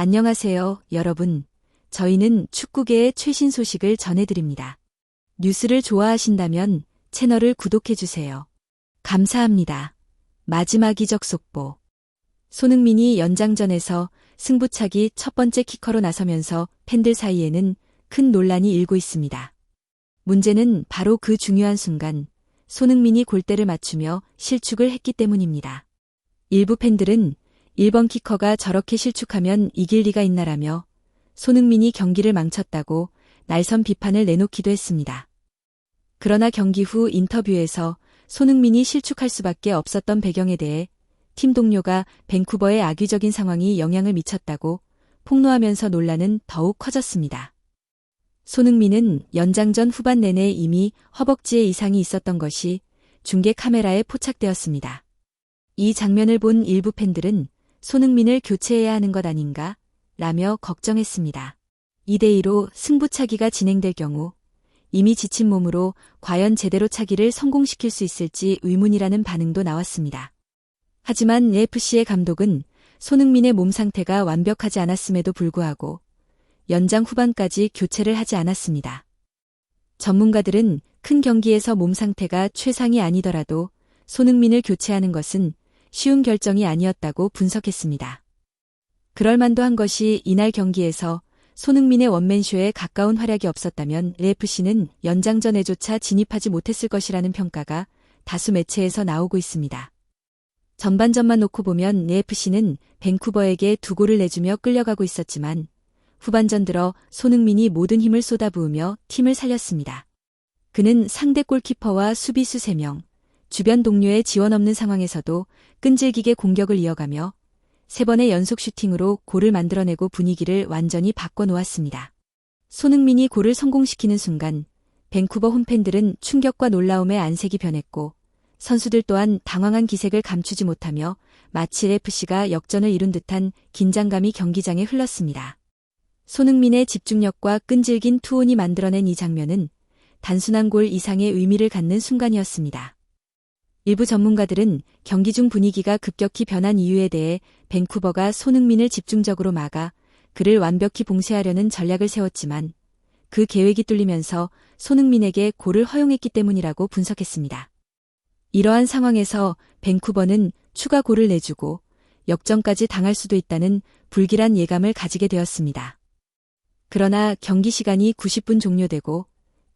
안녕하세요, 여러분. 저희는 축구계의 최신 소식을 전해드립니다. 뉴스를 좋아하신다면 채널을 구독해주세요. 감사합니다. 마지막 이적 속보. 손흥민이 연장전에서 승부차기 첫 번째 키커로 나서면서 팬들 사이에는 큰 논란이 일고 있습니다. 문제는 바로 그 중요한 순간 손흥민이 골대를 맞추며 실축을 했기 때문입니다. 일부 팬들은 1번 키커가 저렇게 실축하면 이길 리가 있나라며 손흥민이 경기를 망쳤다고 날선 비판을 내놓기도 했습니다. 그러나 경기 후 인터뷰에서 손흥민이 실축할 수밖에 없었던 배경에 대해 팀 동료가 밴쿠버의 악의적인 상황이 영향을 미쳤다고 폭로하면서 논란은 더욱 커졌습니다. 손흥민은 연장전 후반 내내 이미 허벅지에 이상이 있었던 것이 중계 카메라에 포착되었습니다. 이 장면을 본 일부 팬들은 손흥민을 교체해야 하는 것 아닌가? 라며 걱정했습니다. 2대2로 승부차기가 진행될 경우 이미 지친 몸으로 과연 제대로 차기를 성공시킬 수 있을지 의문이라는 반응도 나왔습니다. 하지만 AFC의 감독은 손흥민의 몸 상태가 완벽하지 않았음에도 불구하고 연장 후반까지 교체를 하지 않았습니다. 전문가들은 큰 경기에서 몸 상태가 최상이 아니더라도 손흥민을 교체하는 것은 쉬운 결정이 아니었다고 분석했습니다. 그럴만도 한 것이 이날 경기에서 손흥민의 원맨쇼에 가까운 활약이 없었다면 AFC는 연장전에조차 진입하지 못했을 것이라는 평가가 다수 매체에서 나오고 있습니다. 전반전만 놓고 보면 AFC는 밴쿠버에게 2골을 내주며 끌려가고 있었지만 후반전 들어 손흥민이 모든 힘을 쏟아부으며 팀을 살렸습니다. 그는 상대 골키퍼와 수비수 3명, 주변 동료의 지원 없는 상황에서도 끈질기게 공격을 이어가며 3번의 연속 슈팅으로 골을 만들어내고 분위기를 완전히 바꿔놓았습니다. 손흥민이 골을 성공시키는 순간 밴쿠버 홈팬들은 충격과 놀라움에 안색이 변했고 선수들 또한 당황한 기색을 감추지 못하며 마치 AFC가 역전을 이룬 듯한 긴장감이 경기장에 흘렀습니다. 손흥민의 집중력과 끈질긴 투혼이 만들어낸 이 장면은 단순한 골 이상의 의미를 갖는 순간이었습니다. 일부 전문가들은 경기 중 분위기가 급격히 변한 이유에 대해 밴쿠버가 손흥민을 집중적으로 막아 그를 완벽히 봉쇄하려는 전략을 세웠지만 그 계획이 뚫리면서 손흥민에게 골을 허용했기 때문이라고 분석했습니다. 이러한 상황에서 밴쿠버는 추가 골을 내주고 역전까지 당할 수도 있다는 불길한 예감을 가지게 되었습니다. 그러나 경기 시간이 90분 종료되고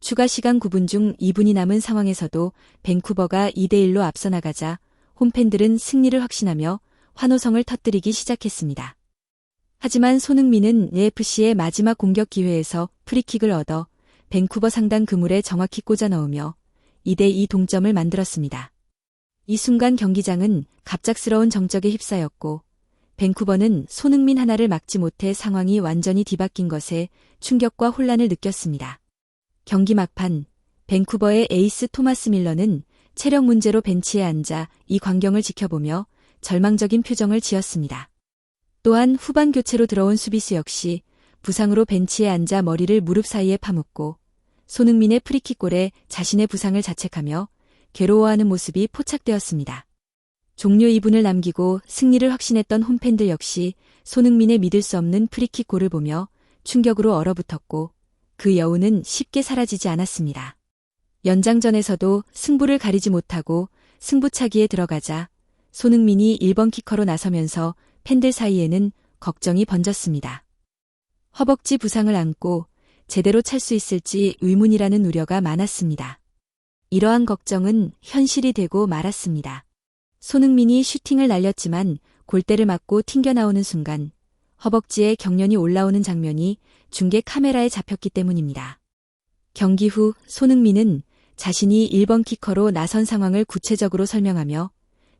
추가 시간 9분 중 2분이 남은 상황에서도 밴쿠버가 2대1로 앞서 나가자 홈팬들은 승리를 확신하며 환호성을 터뜨리기 시작했습니다. 하지만 손흥민은 AFC의 마지막 공격 기회에서 프리킥을 얻어 밴쿠버 상단 그물에 정확히 꽂아 넣으며 2대2 동점을 만들었습니다. 이 순간 경기장은 갑작스러운 정적에 휩싸였고 밴쿠버는 손흥민 하나를 막지 못해 상황이 완전히 뒤바뀐 것에 충격과 혼란을 느꼈습니다. 경기 막판 밴쿠버의 에이스 토마스 밀러는 체력 문제로 벤치에 앉아 이 광경을 지켜보며 절망적인 표정을 지었습니다. 또한 후반 교체로 들어온 수비수 역시 부상으로 벤치에 앉아 머리를 무릎 사이에 파묻고 손흥민의 프리킥골에 자신의 부상을 자책하며 괴로워하는 모습이 포착되었습니다. 종료 2분을 남기고 승리를 확신했던 홈팬들 역시 손흥민의 믿을 수 없는 프리킥골을 보며 충격으로 얼어붙었고 그 여운은 쉽게 사라지지 않았습니다. 연장전에서도 승부를 가리지 못하고 승부차기에 들어가자 손흥민이 1번 키커로 나서면서 팬들 사이에는 걱정이 번졌습니다. 허벅지 부상을 안고 제대로 찰 수 있을지 의문이라는 우려가 많았습니다. 이러한 걱정은 현실이 되고 말았습니다. 손흥민이 슈팅을 날렸지만 골대를 맞고 튕겨나오는 순간 허벅지에 경련이 올라오는 장면이 중계 카메라에 잡혔기 때문입니다. 경기 후 손흥민은 자신이 1번 키커로 나선 상황을 구체적으로 설명하며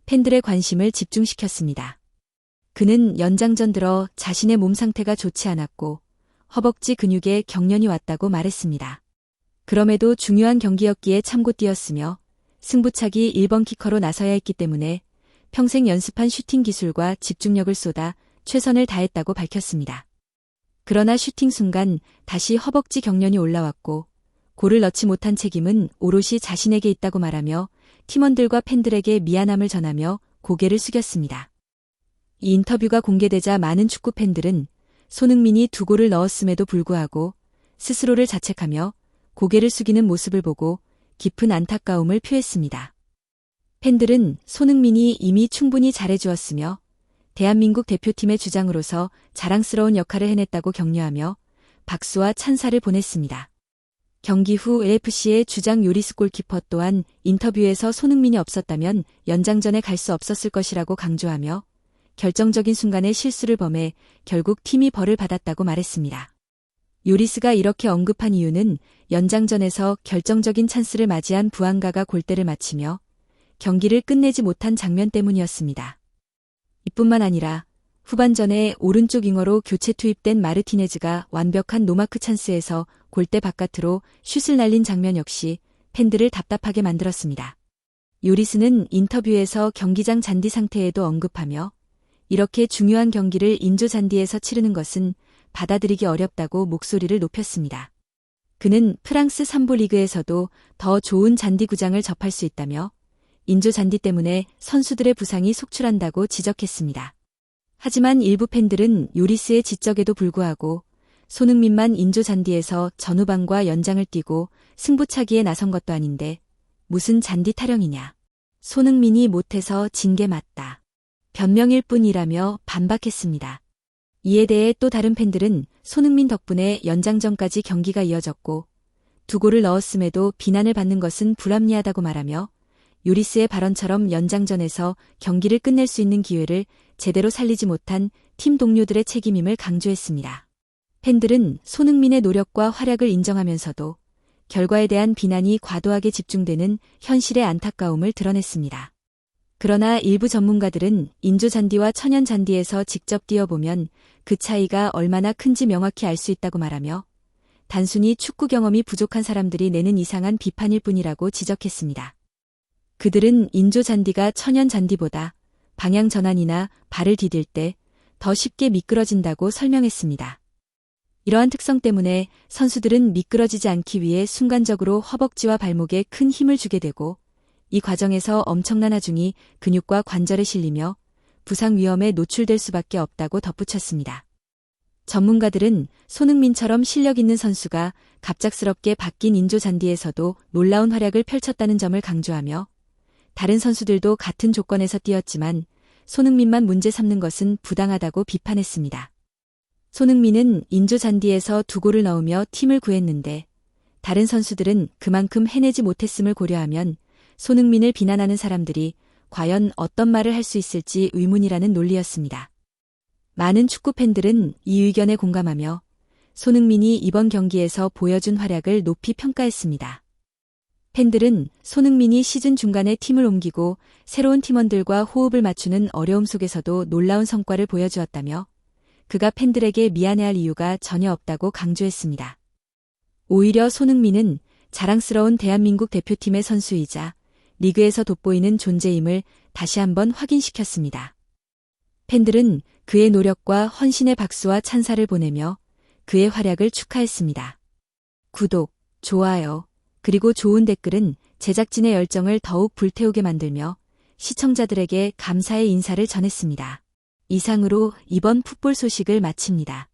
팬들의 관심을 집중시켰습니다. 그는 연장전 들어 자신의 몸 상태가 좋지 않았고 허벅지 근육에 경련이 왔다고 말했습니다. 그럼에도 중요한 경기였기에 참고 뛰었으며 승부차기 1번 키커로 나서야 했기 때문에 평생 연습한 슈팅 기술과 집중력을 쏟아 최선을 다했다고 밝혔습니다. 그러나 슈팅 순간 다시 허벅지 경련이 올라왔고 골을 넣지 못한 책임은 오롯이 자신에게 있다고 말하며 팀원들과 팬들에게 미안함을 전하며 고개를 숙였습니다. 이 인터뷰가 공개되자 많은 축구 팬들은 손흥민이 2골을 넣었음에도 불구하고 스스로를 자책하며 고개를 숙이는 모습을 보고 깊은 안타까움을 표했습니다. 팬들은 손흥민이 이미 충분히 잘해주었으며 대한민국 대표팀의 주장으로서 자랑스러운 역할을 해냈다고 격려하며 박수와 찬사를 보냈습니다. 경기 후 LFC의 주장 요리스 골키퍼 또한 인터뷰에서 손흥민이 없었다면 연장전에 갈 수 없었을 것이라고 강조하며 결정적인 순간에 실수를 범해 결국 팀이 벌을 받았다고 말했습니다. 요리스가 이렇게 언급한 이유는 연장전에서 결정적인 찬스를 맞이한 부안가가 골대를 맞히며 경기를 끝내지 못한 장면 때문이었습니다. 이뿐만 아니라 후반전에 오른쪽 윙어로 교체 투입된 마르티네즈가 완벽한 노마크 찬스에서 골대 바깥으로 슛을 날린 장면 역시 팬들을 답답하게 만들었습니다. 요리스는 인터뷰에서 경기장 잔디 상태에도 언급하며 이렇게 중요한 경기를 인조 잔디에서 치르는 것은 받아들이기 어렵다고 목소리를 높였습니다. 그는 프랑스 3부 리그에서도 더 좋은 잔디 구장을 접할 수 있다며 인조 잔디 때문에 선수들의 부상이 속출한다고 지적했습니다. 하지만 일부 팬들은 요리스의 지적에도 불구하고 손흥민만 인조 잔디에서 전후반과 연장을 뛰고 승부차기에 나선 것도 아닌데 무슨 잔디 타령이냐. 손흥민이 못해서 진 게 맞다. 변명일 뿐이라며 반박했습니다. 이에 대해 또 다른 팬들은 손흥민 덕분에 연장전까지 경기가 이어졌고 2골을 넣었음에도 비난을 받는 것은 불합리하다고 말하며 요리스의 발언처럼 연장전에서 경기를 끝낼 수 있는 기회를 제대로 살리지 못한 팀 동료들의 책임임을 강조했습니다. 팬들은 손흥민의 노력과 활약을 인정하면서도 결과에 대한 비난이 과도하게 집중되는 현실의 안타까움을 드러냈습니다. 그러나 일부 전문가들은 인조 잔디와 천연 잔디에서 직접 뛰어보면 그 차이가 얼마나 큰지 명확히 알 수 있다고 말하며 단순히 축구 경험이 부족한 사람들이 내는 이상한 비판일 뿐이라고 지적했습니다. 그들은 인조 잔디가 천연 잔디보다 방향 전환이나 발을 디딜 때 더 쉽게 미끄러진다고 설명했습니다. 이러한 특성 때문에 선수들은 미끄러지지 않기 위해 순간적으로 허벅지와 발목에 큰 힘을 주게 되고 이 과정에서 엄청난 하중이 근육과 관절에 실리며 부상 위험에 노출될 수밖에 없다고 덧붙였습니다. 전문가들은 손흥민처럼 실력 있는 선수가 갑작스럽게 바뀐 인조 잔디에서도 놀라운 활약을 펼쳤다는 점을 강조하며 다른 선수들도 같은 조건에서 뛰었지만 손흥민만 문제 삼는 것은 부당하다고 비판했습니다. 손흥민은 인조 잔디에서 2골을 넣으며 팀을 구했는데 다른 선수들은 그만큼 해내지 못했음을 고려하면 손흥민을 비난하는 사람들이 과연 어떤 말을 할 수 있을지 의문이라는 논리였습니다. 많은 축구 팬들은 이 의견에 공감하며 손흥민이 이번 경기에서 보여준 활약을 높이 평가했습니다. 팬들은 손흥민이 시즌 중간에 팀을 옮기고 새로운 팀원들과 호흡을 맞추는 어려움 속에서도 놀라운 성과를 보여주었다며 그가 팬들에게 미안해할 이유가 전혀 없다고 강조했습니다. 오히려 손흥민은 자랑스러운 대한민국 대표팀의 선수이자 리그에서 돋보이는 존재임을 다시 한번 확인시켰습니다. 팬들은 그의 노력과 헌신의 박수와 찬사를 보내며 그의 활약을 축하했습니다. 구독, 좋아요, 그리고 좋은 댓글은 제작진의 열정을 더욱 불태우게 만들며 시청자들에게 감사의 인사를 전했습니다. 이상으로 이번 풋볼 소식을 마칩니다.